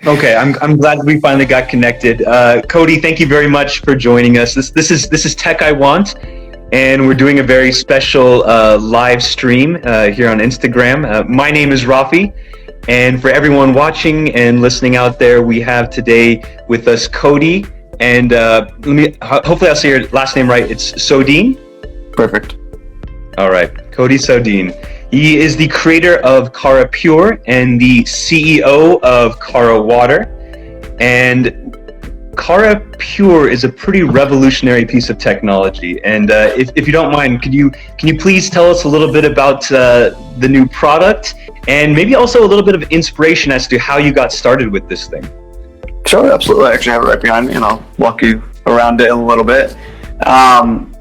Okay, I'm glad we finally got connected. Cody, thank you very much for joining us. This is Tech I Want, and we're doing a very special live stream here on Instagram. My name is Roffi, and for everyone watching and listening out there, we have today with us Cody, and hopefully I'll say your last name right. It's Sodine. Perfect. All right, Cody Sodine. He is the creator of Cara Pure and the CEO of Cara Water. And Cara Pure is a pretty revolutionary piece of technology. And if you don't mind, can you please tell us a little bit about the new product and maybe also a little bit of inspiration as to how you got started with this thing? Sure, absolutely. I actually have it right behind me, and I'll walk you around it a little bit.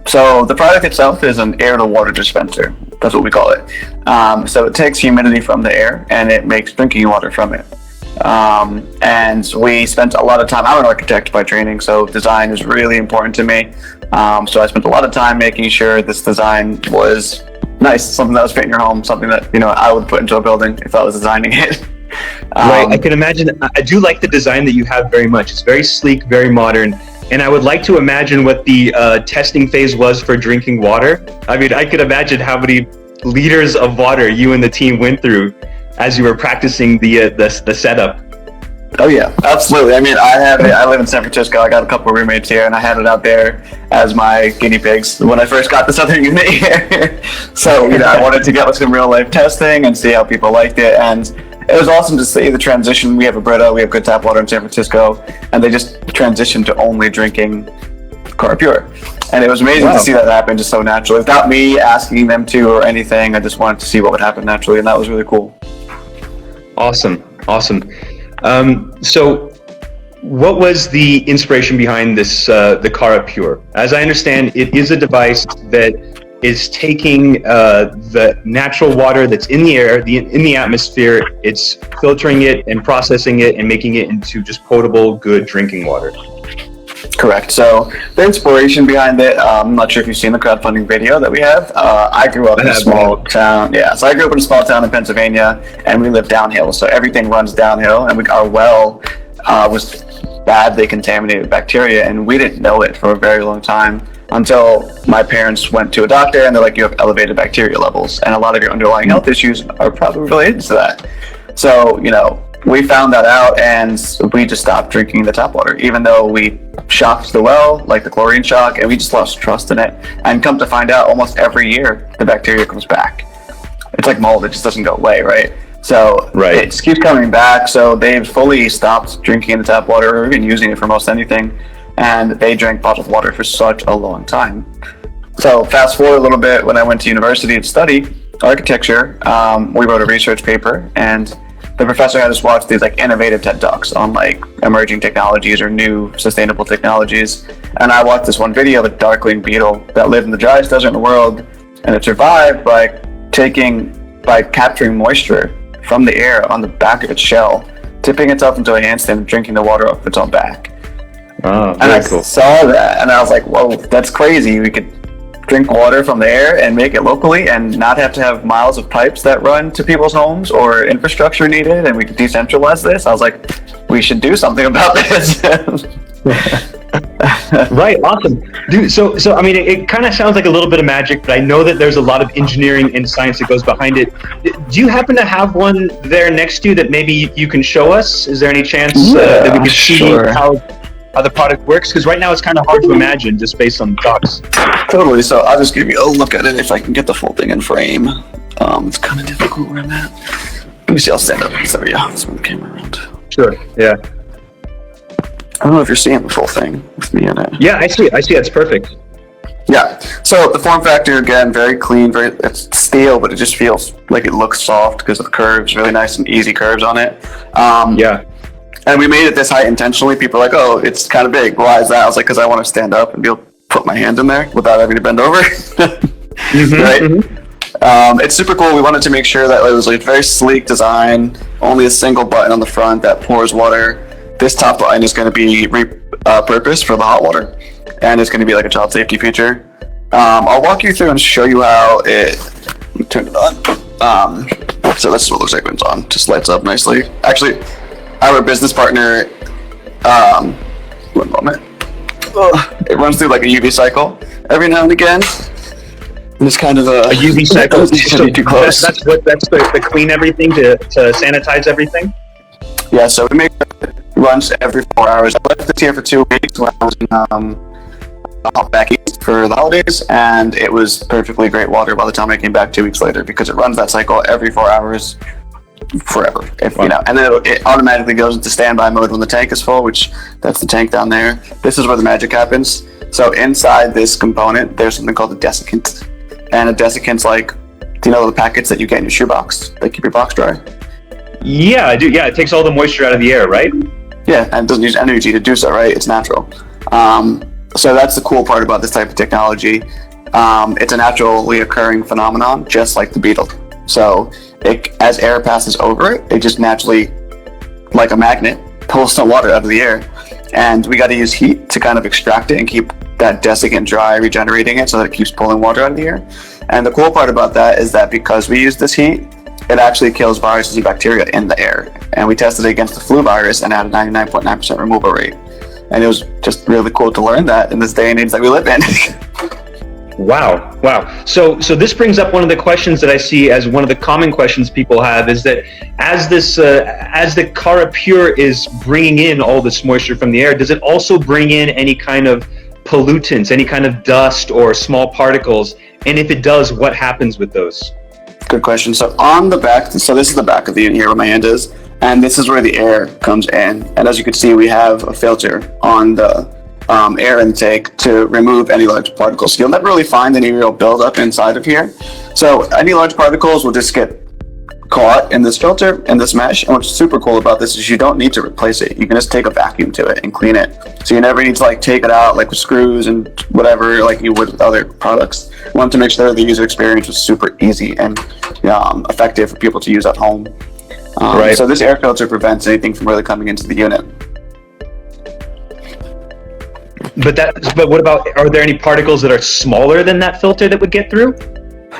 So the product itself is an air-to-water dispenser. That's what we call it. So it takes humidity from the air and it makes drinking water from it. And we spent a lot of time. I'm an architect by training, so design is really important to me. So I spent a lot of time making sure this design was nice, something that was fit in your home, something that I would put into a building if I was designing it. Right, I can imagine. I do like the design that you have very much. It's very sleek, very modern. And I would like to imagine what the testing phase was for drinking water. I mean, I could imagine how many liters of water you and the team went through as you were practicing the setup. Oh yeah, absolutely. I mean, I live in San Francisco. I got a couple of roommates here, and I had it out there as my guinea pigs when I first got this other unit here. So I wanted to get some real life testing and see how people liked it. And it was awesome to see the transition. We have a Brita, we have good tap water in San Francisco, and they just transitioned to only drinking Cara Pure. And it was amazing to see that happen just so naturally, without me asking them to or anything. I just wanted to see what would happen naturally, and that was really cool. Awesome. So what was the inspiration behind this, the Cara Pure? As I understand, it is a device that is taking the natural water that's in the air, in the atmosphere, it's filtering it and processing it and making it into just potable, good drinking water. Correct. So the inspiration behind it, I'm not sure if you've seen the crowdfunding video that we have. I grew up in a small town. Yeah, so I grew up in a small town in Pennsylvania, and we live downhill. So everything runs downhill, and our well was badly contaminated with bacteria, and we didn't know it for a very long time until my parents went to a doctor, and they're like, you have elevated bacteria levels, and a lot of your underlying health issues are probably related to that. So, we found that out, and we just stopped drinking the tap water, even though we shocked the well, like the chlorine shock, and we just lost trust in it. And come to find out, almost every year, the bacteria comes back. It's like mold, it just doesn't go away, right? So it just keeps coming back. So they've fully stopped drinking the tap water or even using it for most anything. And they drank bottled water for such a long time. So fast forward a little bit, when I went to university to study architecture, we wrote a research paper, and the professor had us watch these innovative TED Talks on emerging technologies or new sustainable technologies. And I watched this one video of a darkling beetle that lived in the driest desert in the world, and it survived by capturing moisture from the air on the back of its shell, tipping itself into a handstand and drinking the water off its own back. Oh, and I saw that, and I was like, whoa, that's crazy. We could drink water from the air and make it locally and not have to have miles of pipes that run to people's homes or infrastructure needed, and we could decentralize this. I was like, we should do something about this. Right, awesome. Dude, so I mean, it kind of sounds like a little bit of magic, but I know that there's a lot of engineering and science that goes behind it. Do you happen to have one there next to you that maybe you can show us? Is there any chance that we can see how the product works? Because right now it's kind of hard to imagine just based on the talks. Totally. So I'll just give you a look at it if I can get the full thing in frame. It's kind of difficult where I'm at. Let me see. I'll stand up. So yeah, let's move the camera around. Sure. Yeah. I don't know if you're seeing the full thing with me in it. Yeah, I see. It's perfect. Yeah. So the form factor, again, very clean. It's steel, but it just feels like it looks soft because of the curves. Really nice and easy curves on it. Yeah. And we made it this height intentionally. People are like, oh, it's kind of big. Why is that? I was like, because I want to stand up and be able to put my hand in there without having to bend over. Right? Mm-hmm. It's super cool. We wanted to make sure that it was a very sleek design, only a single button on the front that pours water. This top button is going to be repurposed for the hot water, and it's going to be like a child safety feature. I'll walk you through and show you how it... Let me turn it on. So this is what it looks like when it's on. Just lights up nicely. Actually, our business partner, one moment. It runs through like a UV cycle every now and again. And it's kind of a UV cycle. So too close. That's the clean everything to sanitize everything. Yeah, so we make it runs every 4 hours. I left this here for 2 weeks when I was in back east for the holidays, and it was perfectly great water by the time I came back 2 weeks later, because it runs that cycle every 4 hours forever, and then it automatically goes into standby mode when the tank is full, which that's the tank down there. This is where the magic happens. So inside this component, there's something called a desiccant, and a desiccant's like, do you know the packets that you get in your shoebox? They keep your box dry. Yeah, I do. Yeah, it takes all the moisture out of the air, right? Yeah, and it doesn't use energy to do so, right? It's natural. So that's the cool part about this type of technology. It's a naturally occurring phenomenon, just like the beetle. So as air passes over it, it just naturally, like a magnet, pulls some water out of the air. And we got to use heat to kind of extract it and keep that desiccant dry, regenerating it so that it keeps pulling water out of the air. And the cool part about that is that because we use this heat, it actually kills viruses and bacteria in the air. And we tested it against the flu virus and had a 99.9% removal rate. And it was just really cool to learn that in this day and age that we live in. Wow. So this brings up one of the questions that I see as one of the common questions people have, is that as the Cara Pure is bringing in all this moisture from the air, does it also bring in any kind of pollutants, any kind of dust or small particles? And if it does, what happens with those? Good question. So on the back, so this is the back of the unit here where my hand is, and this is where the air comes in. And as you can see, we have a filter on the air intake to remove any large particles. So you'll never really find any real buildup inside of here. So any large particles will just get caught in this filter, in this mesh. And what's super cool about this is you don't need to replace it. You can just take a vacuum to it and clean it. So you never need to like take it out like with screws and whatever like you would with other products. We wanted to make sure the user experience was super easy and effective for people to use at home. Right. So this air filter prevents anything from really coming into the unit. But what about, are there any particles that are smaller than that filter that would get through?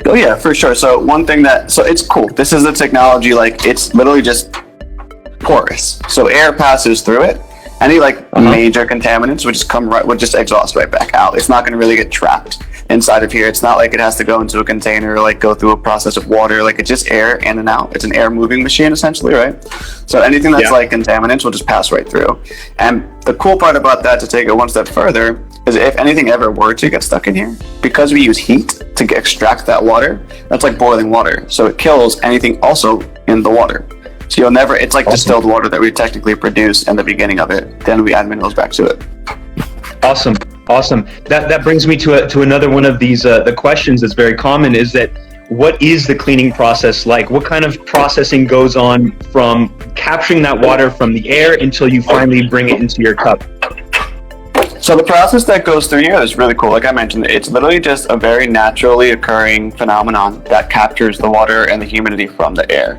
Oh yeah, for sure. So one thing so it's cool. This is a technology, like it's literally just porous. So air passes through it. Any major contaminants would just exhaust right back out. It's not going to really get trapped inside of here. It's not like it has to go into a container or like go through a process of water. Like it's just air in and out. It's an air moving machine essentially, right? So anything that's like contaminants will just pass right through. And the cool part about that, to take it one step further, is if anything ever were to get stuck in here, because we use heat to extract that water, that's like boiling water. So it kills anything also in the water. So you'll never, it's like distilled water that we technically produce in the beginning of it. Then we add minerals back to it. Awesome. That brings me to another one of these, the questions that's very common, is that what is the cleaning process like? What kind of processing goes on from capturing that water from the air until you finally bring it into your cup? So the process that goes through here is really cool. Like I mentioned, it's literally just a very naturally occurring phenomenon that captures the water and the humidity from the air.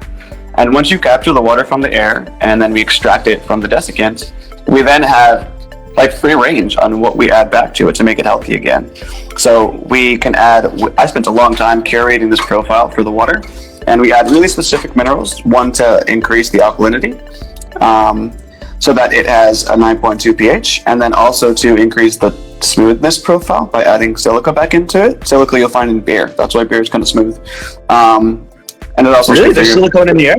And once you capture the water from the air and then we extract it from the desiccants, we then have like free range on what we add back to it to make it healthy again. So we can add, I spent a long time curating this profile for the water, and we add really specific minerals, one to increase the alkalinity, so that it has a 9.2 pH, and then also to increase the smoothness profile by adding silica back into it. Silica you'll find in beer. That's why beer is kind of smooth. And it also really, there's silicone in the air?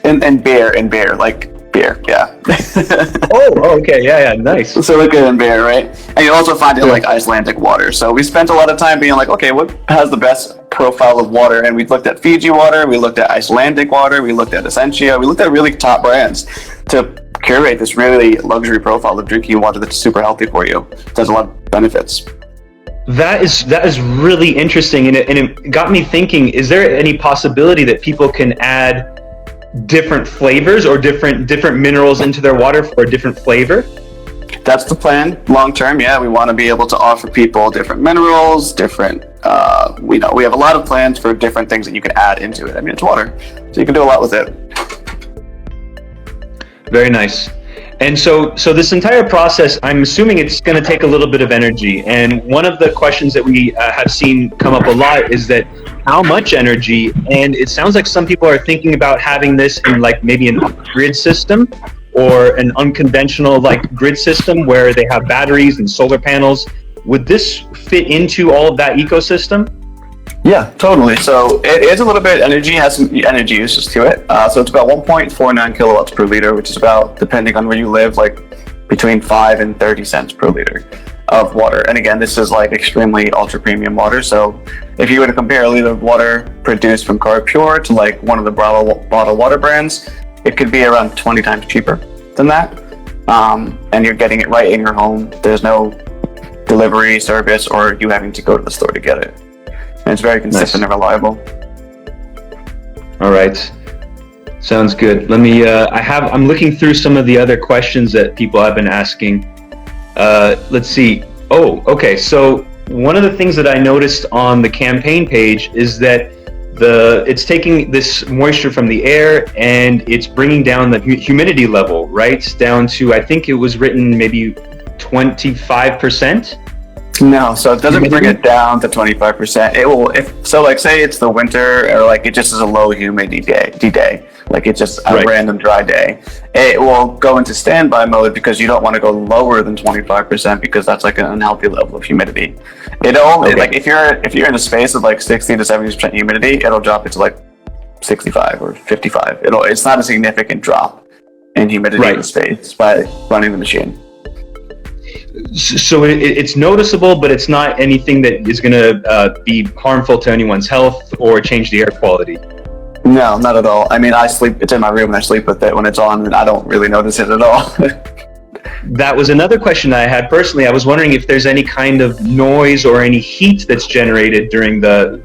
In beer, like beer, yeah. Okay, yeah, nice. Silica in beer, right? And you also find it in like Icelandic water. So we spent a lot of time being like, okay, what has the best profile of water? And we looked at Fiji water, we looked at Icelandic water, we looked at Essentia, we looked at really top brands to curate this really luxury profile of drinking water that's super healthy for you. It has a lot of benefits. That is really interesting, and it got me thinking, is there any possibility that people can add different flavors or different minerals into their water for a different flavor? That's the plan long term. Yeah, we want to be able to offer people different minerals, different we have a lot of plans for different things that you can add into it. I mean, it's water, so you can do a lot with it. Very nice. And so this entire process, I'm assuming it's going to take a little bit of energy. And one of the questions that we have seen come up a lot is that how much energy? And it sounds like some people are thinking about having this in like maybe an off-grid system. or an unconventional like grid system where they have batteries and solar panels, would this fit into all of that ecosystem? Yeah, totally. So it is a little bit has some energy uses to it. So it's about 1.49 kilowatts per liter, which is about, depending on where you live, like between 5 and 30 cents per liter of water. And again, this is like extremely ultra premium water. So if you were to compare a liter of water produced from Cara Pure to like one of the bottled water brands, it could be around 20 times cheaper than that. And you're getting it right in your home. There's no delivery service or you having to go to the store to get it. And it's very consistent and reliable. All right. Sounds good. Let me, I'm looking through some of the other questions that people have been asking. Let's see. Oh, okay. So one of the things that I noticed on the campaign page is that it's taking this moisture from the air and it's bringing down the humidity level, right? Down to, I think it was written maybe 25%. No, so it doesn't bring it down to 25%. It will, like say it's the winter or like it just is a low humidity day, like it's just a random dry day. It will go into standby mode because you don't want to go lower than 25% because that's like an unhealthy level of humidity. Like if you're in a space of like 60 to 70% humidity, it'll drop it to like 65 or 55. It's not a significant drop in humidity in the space by running the machine. So it's noticeable, but it's not anything that is going to be harmful to anyone's health or change the air quality. No, not at all. I mean, it's in my room and I sleep with it when it's on and I don't really notice it at all. That was another question I had personally. I was wondering if there's any kind of noise or any heat that's generated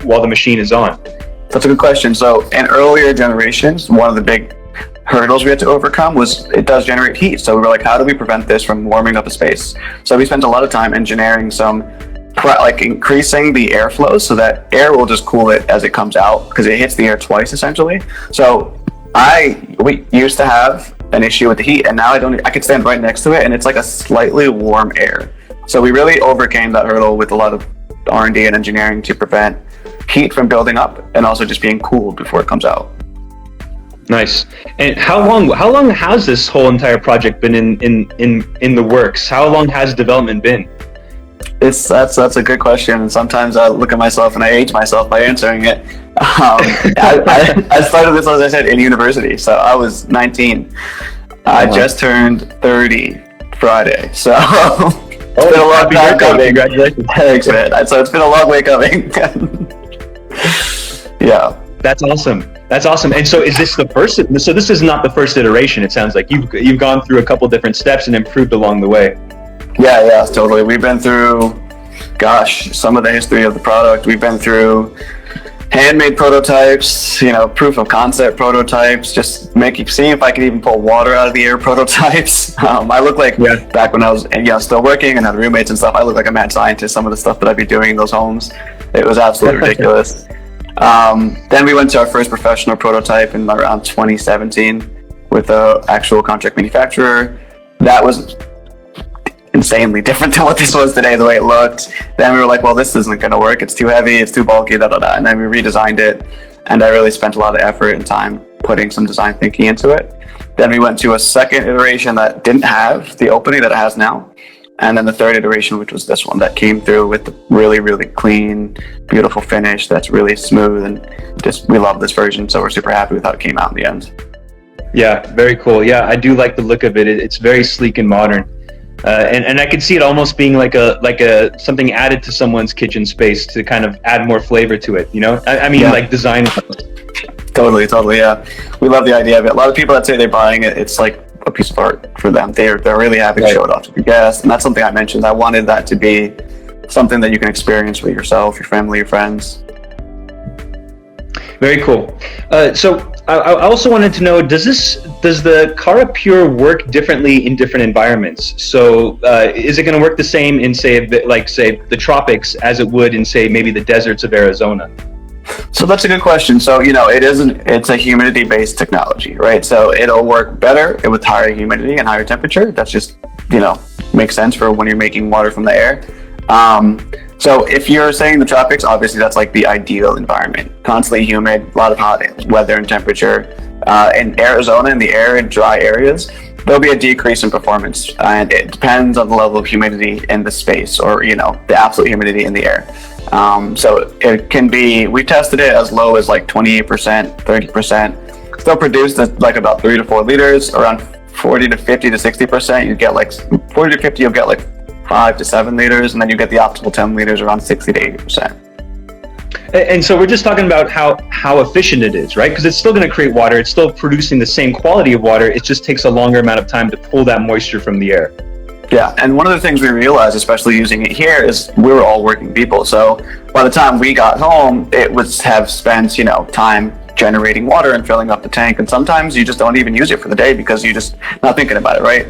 while the machine is on. That's a good question. So in earlier generations, one of the big hurdles we had to overcome was it does generate heat. So we were like, how do we prevent this from warming up a space? So we spent a lot of time engineering increasing the airflow so that air will just cool it as it comes out because it hits the air twice essentially. So we used to have an issue with the heat and now I could stand right next to it and it's like a slightly warm air. So we really overcame that hurdle with a lot of R&D and engineering to prevent heat from building up and also just being cooled before it comes out. Nice. And how long has this whole entire project been in the works? How long has development been? That's a good question, and sometimes I look at myself and I age myself by answering it. I started this, as I said, in university, so I was 19. I just turned 30 Friday, so it's been a long time coming. Congratulations. Thanks, man. So it's been a long way coming. Yeah. That's awesome. And so is this the first? So this is not the first iteration. It sounds like you've gone through a couple different steps and improved along the way. Yeah, totally. We've been through, some of the history of the product. We've been through handmade prototypes, proof of concept prototypes, just seeing if I could even pull water out of the air prototypes. I look like back when I was still working and had roommates and stuff, I look like a mad scientist, some of the stuff that I'd be doing in those homes. It was absolutely ridiculous. Then we went to our first professional prototype in around 2017 with an actual contract manufacturer. That was insanely different than what this was today, the way it looked. Then we were like, well, this isn't going to work. It's too heavy. It's too bulky, And then we redesigned it. And I really spent a lot of effort and time putting some design thinking into it. Then we went to a second iteration that didn't have the opening that it has now. And then the third iteration, which was this one, that came through with the really, really clean, beautiful finish that's really smooth. And we love this version. So we're super happy with how it came out in the end. Yeah, very cool. Yeah, I do like the look of it. It's very sleek and modern. And I could see it almost being like a something added to someone's kitchen space to kind of add more flavor to it, I mean, like design. Totally, yeah. We love the idea of it. A lot of people that say they're buying it, it's like a piece of art for them. They're really happy to show it off to your guests, and that's something I mentioned. I wanted that to be something that you can experience with yourself, your family, your friends. Very cool. So I also wanted to know, does the Cara Pure work differently in different environments? So is it going to work the same in say the tropics as it would in say maybe the deserts of Arizona? So that's a good question. So it's a humidity based technology, right? So it'll work better with higher humidity and higher temperature. That's just makes sense for when you're making water from the air. So if you're saying the tropics, obviously that's like the ideal environment. Constantly humid, a lot of hot weather and temperature. In Arizona, in the arid, dry areas, there'll be a decrease in performance, and it depends on the level of humidity in the space, or the absolute humidity in the air. So it can be, we tested it as low as like 28%, 30%. Still produced like about 3 to 4 liters. Around 40 to 50 to 60%, you get like 40 to 50, you'll get like 5 to 7 liters, and then you get the optimal 10 liters around 60 to 80%. And so we're just talking about how efficient it is, right? Because it's still going to create water. It's still producing the same quality of water. It just takes a longer amount of time to pull that moisture from the air. Yeah, and one of the things we realized, especially using it here, is we were all working people. So by the time we got home, it was have spent, time generating water and filling up the tank. And sometimes you just don't even use it for the day because you're just not thinking about it, right?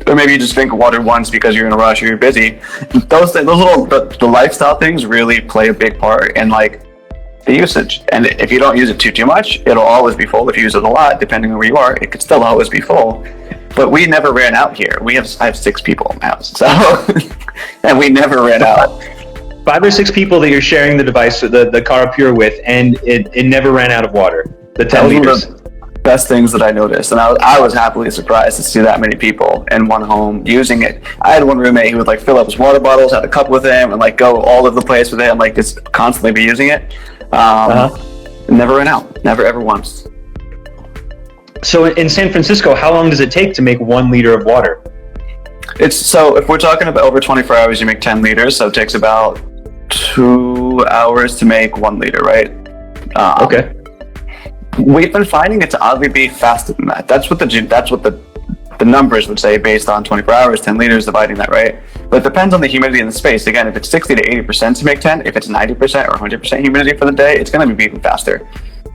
Or maybe you just drink water once because you're in a rush or you're busy. Those little the lifestyle things really play a big part in like the usage. And if you don't use it too much, it'll always be full. If you use it a lot, depending on where you are, it could still always be full. But we never ran out here. I have 6 people in the house, so and we never ran out. 5 or 6 people that you're sharing the device, the Cara Pure with, and it never ran out of water. The 10 liters. Best things that I noticed, and I was happily surprised to see that many people in one home using it. I had one roommate who would like fill up his water bottles, had a cup with him, and like go all over the place with it, and like just constantly be using it. Never ran out, never ever once. So in San Francisco, how long does it take to make 1 liter of water? So if we're talking about over 24 hours, you make 10 liters, so it takes about 2 hours to make 1 liter, right? Okay. We've been finding it to oddly be faster than that. That's what the numbers would say based on 24 hours, 10 liters, dividing that, right? But it depends on the humidity in the space. Again, if it's 60 to 80% to make 10, if it's 90% or 100% humidity for the day, it's going to be even faster.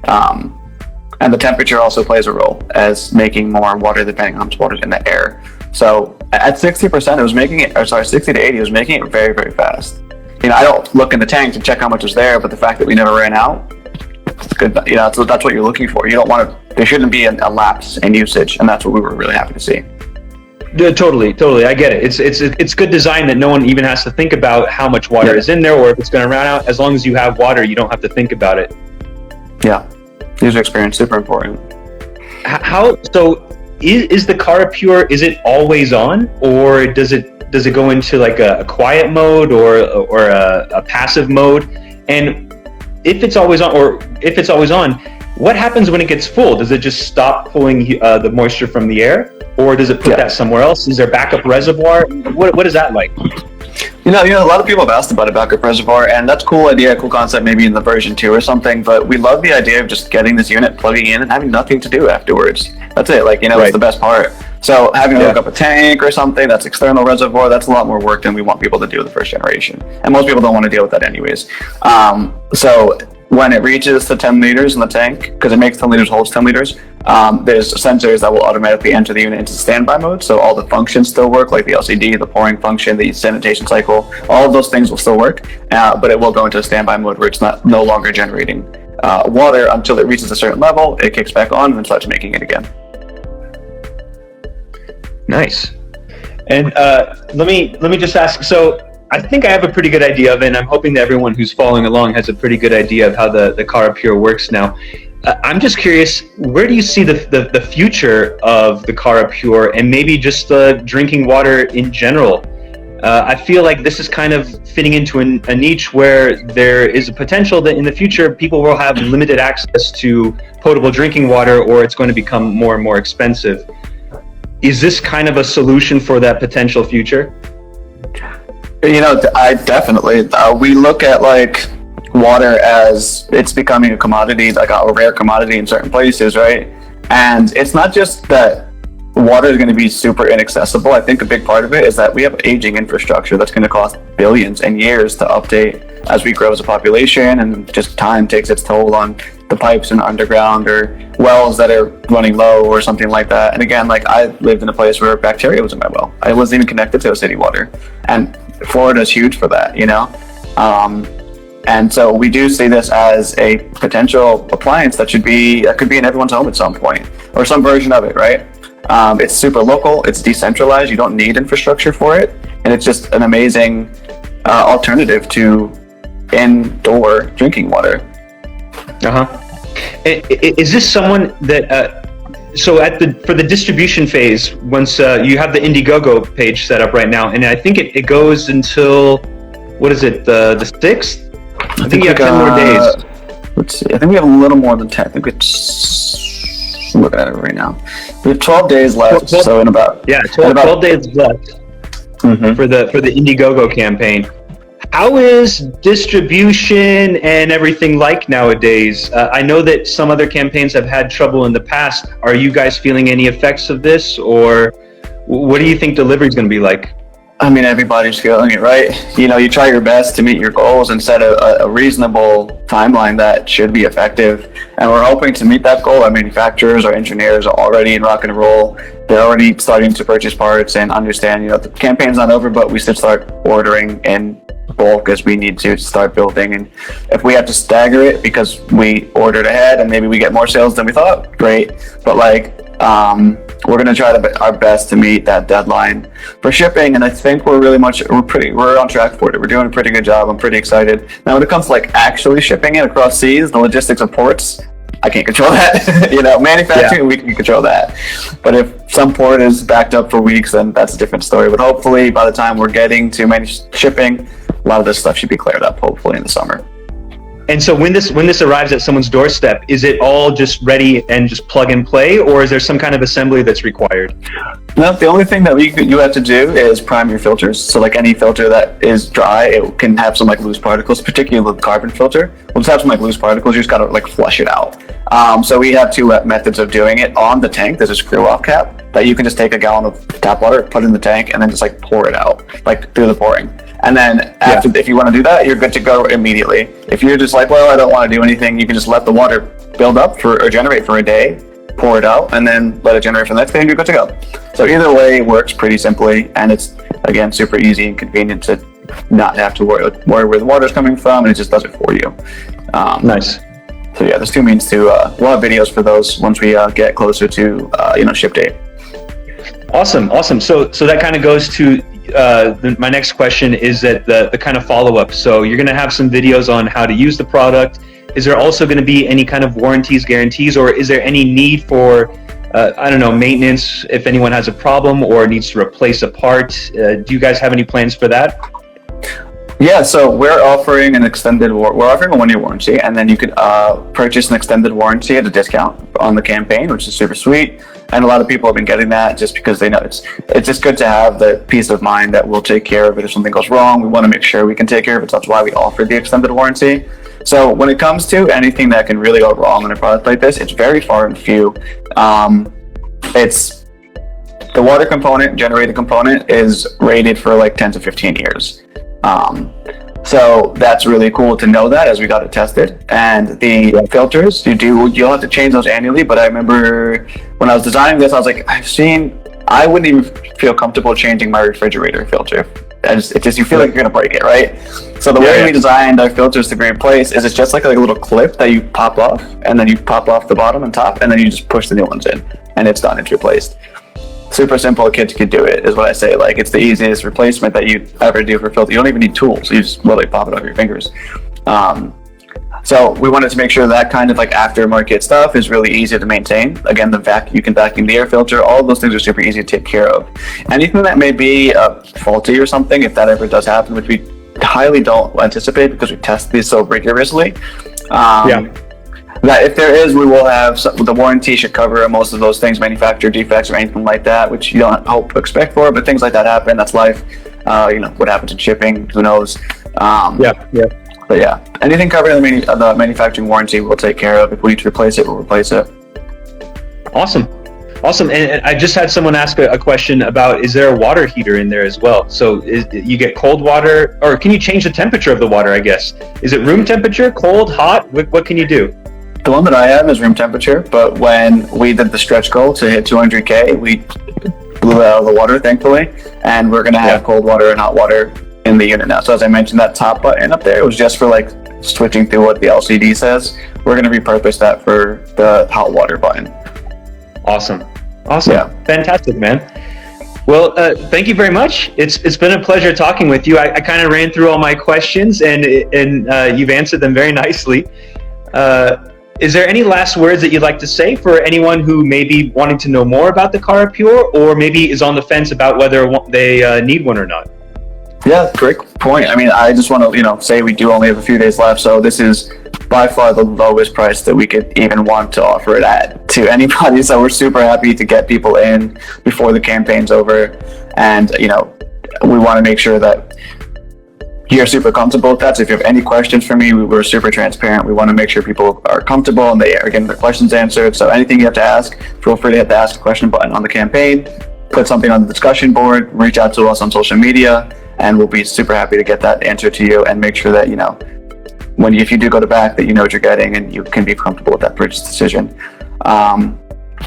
And the temperature also plays a role as making more water depending on how much water is in the air. So at 60%, it was making it, 60 to 80, it was making it very, very fast. I don't look in the tank to check how much was there, but the fact that we never ran out, it's good. That's what you're looking for. You don't want to. There shouldn't be a lapse in usage, and that's what we were really happy to see. Yeah, totally. I get it. It's good design that no one even has to think about how much water is in there or if it's going to run out. As long as you have water, you don't have to think about it. Yeah, user experience super important. Is the Cara Pure? Is it always on, or does it go into like a quiet mode or a passive mode? And if it's always on, what happens when it gets full? Does it just stop pulling the moisture from the air, or does it put that somewhere else? Is there backup reservoir? What is that like? A lot of people have asked about a backup reservoir, and that's a cool idea, cool concept, maybe in the version 2 or something. But we love the idea of just getting this unit, plugging in, and having nothing to do afterwards. That's it. Right. It's the best part. So having to hook up a tank or something that's external reservoir, that's a lot more work than we want people to do with the first generation. And most people don't want to deal with that anyways. So when it reaches the 10 liters in the tank, because it makes 10 liters, holds 10 liters, there's sensors that will automatically enter the unit into standby mode. So all the functions still work, like the LCD, the pouring function, the sanitation cycle, all of those things will still work, but it will go into a standby mode where it's no longer generating water until it reaches a certain level. It kicks back on and then starts making it again. Nice. And let me just ask. So I think I have a pretty good idea of it, and I'm hoping that everyone who's following along has a pretty good idea of how the Cara Pure works now. I'm just curious, where do you see the future of the Cara Pure and maybe just drinking water in general? I feel like this is kind of fitting into a niche where there is a potential that in the future people will have limited access to potable drinking water, or it's going to become more and more expensive. Is this kind of a solution for that potential future? I definitely. We look at like water as it's becoming a commodity, like a rare commodity in certain places, right? And it's not just that water is going to be super inaccessible. I think a big part of it is that we have aging infrastructure that's going to cost billions and years to update as we grow as a population, and just time takes its toll on the pipes in the underground or wells that are running low or something like that. And again, like I lived in a place where bacteria was in my well. I wasn't even connected to city water, and Florida is huge for that, and so we do see this as a potential appliance that could be in everyone's home at some point, or some version of it, right? It's super local, it's decentralized, you don't need infrastructure for it, and it's just an amazing alternative to indoor drinking water. Is this someone that so for the distribution phase, once you have the Indiegogo page set up right now, and I think it goes until, what is it, the 6th? I think you have 10 more days. Let's see. I think we have a little more than 10. I think it's... I'm looking at it right now. We have 12 days left. 12, so in about... Yeah, 12 days left for the Indiegogo campaign. How is distribution and everything like nowadays? I know that some other campaigns have had trouble in the past. Are you guys feeling any effects of this, or what do you think delivery is going to be like? I mean, everybody's feeling it, right? You know, you try your best to meet your goals and set a reasonable timeline that should be effective. And we're hoping to meet that goal. Our manufacturers, our engineers are already in rock and roll. They're already starting to purchase parts and understand, you know, the campaign's not over, but we should start ordering in bulk as we need to start building. And if we have to stagger it because we ordered ahead and maybe we get more sales than we thought, great. But like, we're going to try our best to meet that deadline for shipping, and I think we're on track for it. We're doing a pretty good job. I'm pretty excited. Now, when it comes to like actually shipping it across seas, the logistics of ports, I can't control that. You know, manufacturing, we can control that. But if some port is backed up for weeks, then that's a different story. But hopefully, by the time we're getting to shipping, a lot of this stuff should be cleared up, hopefully in the summer. And so when this arrives at someone's doorstep, is it all just ready and just plug and play, or is there some kind of assembly that's required? No, the only thing that you have to do is prime your filters. So like any filter that is dry, it can have some like loose particles, particularly the carbon filter. We'll just have some like loose particles. You just gotta like flush it out. So we have two methods of doing it. On the tank, there's a screw off cap that you can just take a gallon of tap water, put it in the tank, and then just like pour it out, like through the pouring. And then if you want to do that, you're good to go immediately. If you're just like, well, I don't want to do anything, you can just let the water build up or generate for a day, pour it out, and then let it generate for the next day, and you're good to go. So either way works pretty simply, and it's, again, super easy and convenient to not have to worry where the water's coming from, and it just does it for you. Nice. So yeah, there's two means to, we'll have videos for those once we get closer to, ship date. Awesome. So that kind of goes to my next question, is that the kind of follow-up. So you're going to have some videos on how to use the product. Is there also going to be any kind of warranties, guarantees, or is there any need for, maintenance if anyone has a problem or needs to replace a part? Do you guys have any plans for that? Yeah, so we're offering a 1-year warranty, and then you could purchase an extended warranty at a discount on the campaign, which is super sweet. And a lot of people have been getting that just because they know it's just good to have the peace of mind that we'll take care of it if something goes wrong. We want to make sure we can take care of it. So that's why we offer the extended warranty. So when it comes to anything that can really go wrong in a product like this, it's very far and few. It's the water component, generator component, is rated for like 10 to 15 years. So that's really cool to know that as we got it tested. And the filters, you'll have to change those annually. But I remember when I was designing this, I was like, I wouldn't even feel comfortable changing my refrigerator filter. You feel like you're gonna break it, right? So the way we designed our filters to be in place is it's just like a little clip that you pop off, and then you pop off the bottom and top, and then you just push the new ones in, and it's done, it's replaced. Super simple, kids could do it, is what I say. Like, it's the easiest replacement that you ever do for filter. You don't even need tools. You just literally pop it off your fingers. So we wanted to make sure that kind of like aftermarket stuff is really easy to maintain. Again, you can vacuum the air filter. All of those things are super easy to take care of. Anything that may be faulty or something, if that ever does happen, which we highly don't anticipate because we test these so rigorously. That if there is, we will have the warranty should cover most of those things, manufacturer defects or anything like that, which you don't hope to expect for, but things like that happen. That's life. What happens in shipping? Who knows? But yeah, anything covered in the manufacturing warranty, we'll take care of. If we need to replace it, we'll replace it. Awesome. And I just had someone ask a question about, is there a water heater in there as well? So you get cold water, or can you change the temperature of the water, I guess? Is it room temperature, cold, hot? What can you do? The one that I have is room temperature, but when we did the stretch goal to hit 200K, we blew out all the water, thankfully, and we're going to have cold water and hot water in the unit now. So as I mentioned, that top button up there, it was just for like switching through what the LCD says. We're going to repurpose that for the hot water button. Awesome. Yeah. Fantastic, man. Well, thank you very much. It's been a pleasure talking with you. I kind of ran through all my questions, and you've answered them very nicely. is there any last words that you'd like to say for anyone who may be wanting to know more about the Cara Pure, or maybe is on the fence about whether they need one or not? Yeah, great point. I mean, I just want to, say we do only have a few days left, so this is by far the lowest price that we could even want to offer it at to anybody. So we're super happy to get people in before the campaign's over, and we want to make sure that you're super comfortable with that. So if you have any questions for me, we're super transparent. We want to make sure people are comfortable and they are getting their questions answered. So anything you have to ask, feel free to hit the ask a question button on the campaign, put something on the discussion board, reach out to us on social media, and we'll be super happy to get that answer to you and make sure that, if you do go to back, that you know what you're getting and you can be comfortable with that purchase decision.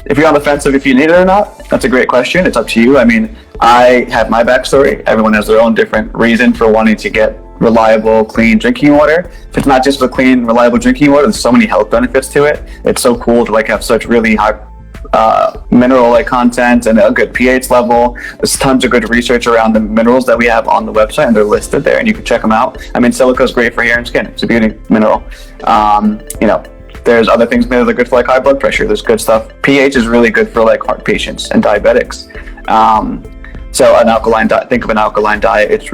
If you're on the fence of if you need it or not, that's a great question. It's up to you. I mean, I have my backstory. Everyone has their own different reason for wanting to get reliable, clean drinking water. If it's not just for clean, reliable drinking water, there's so many health benefits to it. It's so cool to have such really high mineral content and a good pH level. There's tons of good research around the minerals that we have on the website, and they're listed there, and you can check them out. I mean, silica is great for hair and skin. It's a beauty mineral. There's other things that are good for high blood pressure. There's good stuff. pH is really good for heart patients and diabetics. So an alkaline diet, think of an alkaline diet. It's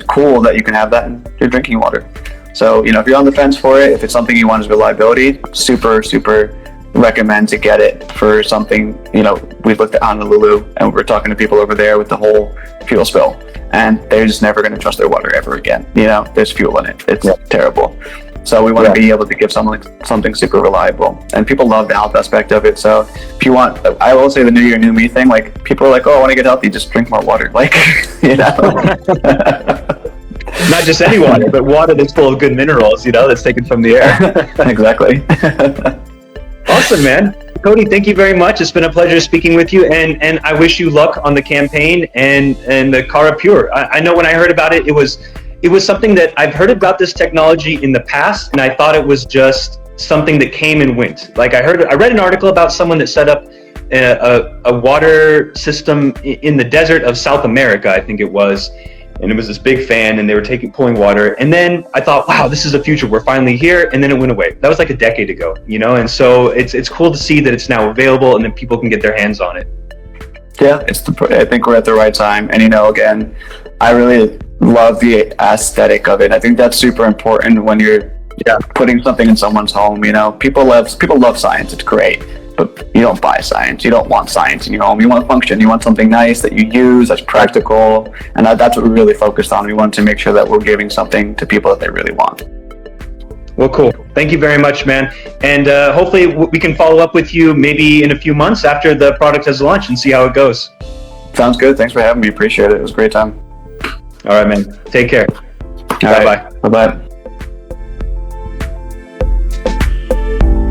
cool that you can have that in your drinking water. So, if you're on the fence for it, if it's something you want as reliability, super, super recommend to get it for something. We've looked at Honolulu and we're talking to people over there with the whole fuel spill, and they're just never going to trust their water ever again. There's fuel in it. It's terrible. So we want to be able to give someone something super reliable, and people love the health aspect of it. So if you want, I will say the new year, new me thing. People are like, oh, I want to get healthy, just drink more water. Not just any water, but water that's full of good minerals. That's taken from the air. Exactly. Awesome, man. Cody, thank you very much. It's been a pleasure speaking with you, and I wish you luck on the campaign and the Cara Pure. I know when I heard about it, it was something that I've heard about this technology in the past, and I thought it was just something that came and went. I read an article about someone that set up a water system in the desert of South America, I think it was, and it was this big fan, and they were pulling water. And then I thought, wow, this is the future. We're finally here. And then it went away. That was a decade ago, and so it's cool to see that it's now available and then people can get their hands on it. Yeah, I think we're at the right time. And again, I really love the aesthetic of it. I think that's super important when you're putting something in someone's home. People love science. It's great, but you don't buy science. You don't want science in your home. You want function. You want something nice that you use, that's practical, and that's what we really focused on. We want to make sure that we're giving something to people that they really want. Well, cool. Thank you very much, man. And hopefully we can follow up with you maybe in a few months after the product has launched and see how it goes. Sounds good. Thanks for having me. Appreciate it. It was a great time. All right, man. Take care. Bye-bye. Bye-bye.